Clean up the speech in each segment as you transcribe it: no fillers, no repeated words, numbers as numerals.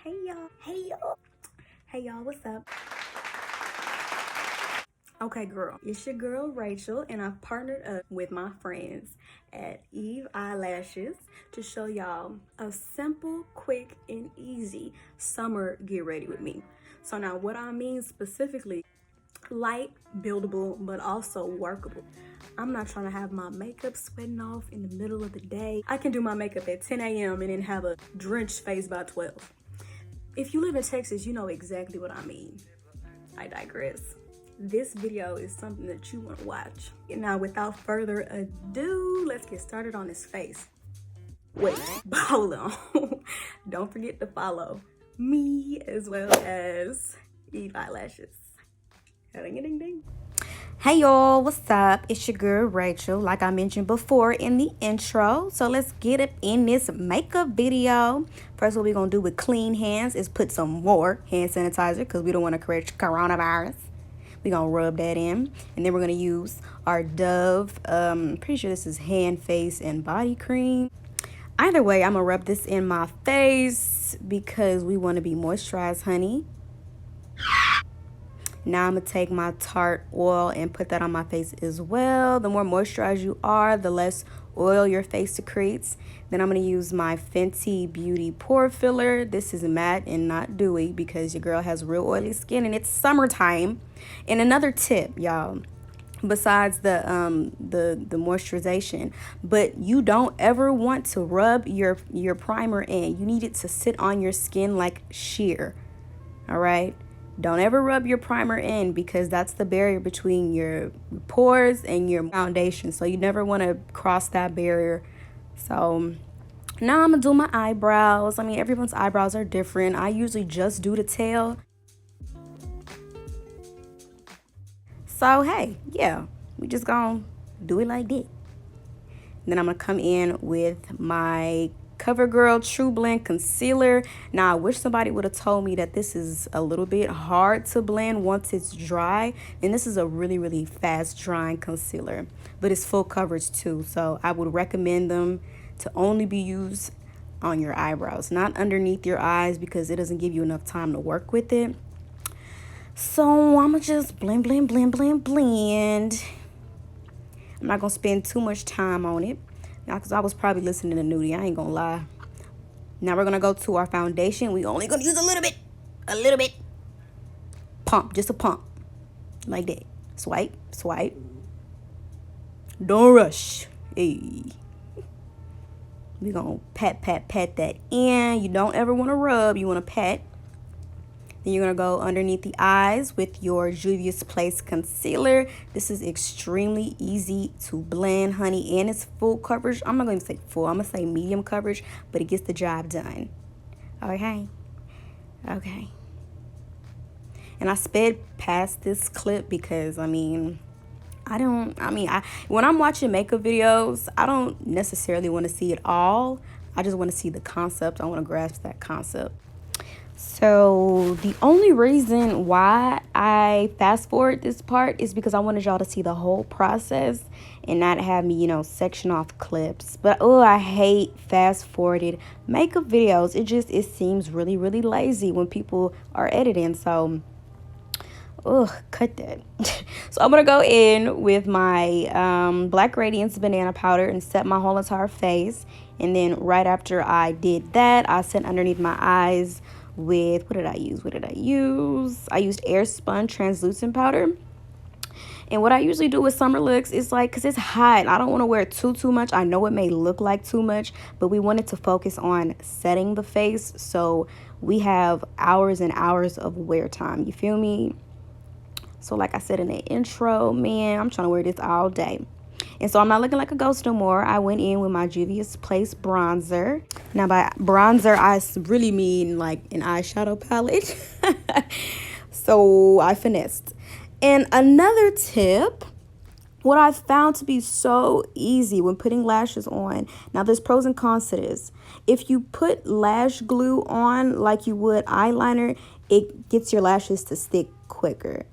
Hey y'all. Hey y'all. Hey y'all, what's up? Okay, girl, it's your girl Rachel, and I've partnered up with my friends at Eve Eyelashes to show y'all a simple, quick, and easy summer get ready with me. So, now what I mean specifically, light, buildable, but also workable. I'm not trying to have my makeup sweating off in the middle of the day. I can do my makeup at 10 a.m. and then have a drenched face by 12. If you live in Texas, you know exactly what I mean. I digress. This video is something that you want to watch. Now, without further ado, let's get started on this face. Wait, hold on. Don't forget to follow me as well as Eve Eyelashes. Ding ding ding. Hey y'all, what's up? It's your girl Rachel, like I mentioned before in the intro. So let's get up in this makeup video. First, what we're gonna do with clean hands is put some more hand sanitizer because we don't want to create coronavirus. We're gonna rub that in, and then we're gonna use our Dove, pretty sure this is hand, face, and body cream. Either way, I'm gonna rub this in my face because we want to be moisturized, honey. Now I'm going to take my Tarte oil and put that on my face as well. The more moisturized you are, the less oil your face secretes. Then I'm going to use my Fenty Beauty Pore Filler. This is matte and not dewy because your girl has real oily skin and it's summertime. And another tip, y'all, besides the moisturization, but you don't ever want to rub your primer in. You need it to sit on your skin like sheer. All right? Don't ever rub your primer in because that's the barrier between your pores and your foundation. So you never want to cross that barrier. So now I'm going to do my eyebrows. I mean, everyone's eyebrows are different. I usually just do the tail. So, hey, yeah, we just going to do it like that. Then I'm going to come in with my CoverGirl True Blend Concealer. Now, I wish somebody would have told me that this is a little bit hard to blend once it's dry. And this is a really, really fast drying concealer. But it's full coverage too. So I would recommend them to only be used on your eyebrows, not underneath your eyes because it doesn't give you enough time to work with it. So I'm going to just blend, blend, blend, blend, blend. I'm not going to spend too much time on it. Now, because I was probably listening to Nudie, I ain't gonna lie. Now we're gonna go to our foundation. We only gonna use a little bit. Pump, just a pump, like that. Swipe, swipe. Don't rush. Hey. We gonna pat, pat, pat that in. You don't ever wanna rub, you wanna pat. Then you're going to go underneath the eyes with your Juvia's Place concealer. This is extremely easy to blend, honey, and it's full coverage. I'm not going to say full. I'm going to say medium coverage, but it gets the job done. Okay? Okay. And I sped past this clip because, when I'm watching makeup videos, I don't necessarily want to see it all. I just want to see the concept. I want to grasp that concept. So the only reason why I fast forward this part is because I wanted y'all to see the whole process and not have me, section off clips. But I hate fast forwarded makeup videos. It seems really, really lazy when people are editing. So cut that. So I'm gonna go in with my Black Radiance banana powder and set my whole entire face. And then right after I did that, I set underneath my eyes with, what did I use? I used Airspun translucent powder. And what I usually do with summer looks is because it's hot, I don't want to wear too much. I know it may look like too much, but we wanted to focus on setting the face so we have hours and hours of wear time. You feel me? So like I said in the intro, man, I'm trying to wear this all day. And so I'm not looking like a ghost no more. I went in with my Juvia's Place bronzer. Now by bronzer, I really mean like an eyeshadow palette. So I finessed. And another tip, what I found to be so easy when putting lashes on. Now there's pros and cons to this. If you put lash glue on like you would eyeliner, it gets your lashes to stick quicker.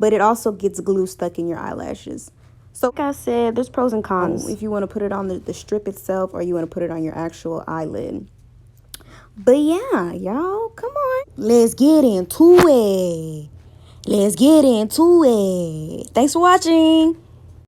But it also gets glue stuck in your eyelashes. So like I said, there's pros and cons if you want to put it on the strip itself or you want to put it on your actual eyelid. But yeah, y'all, come on. Let's get into it. Let's get into it. Thanks for watching.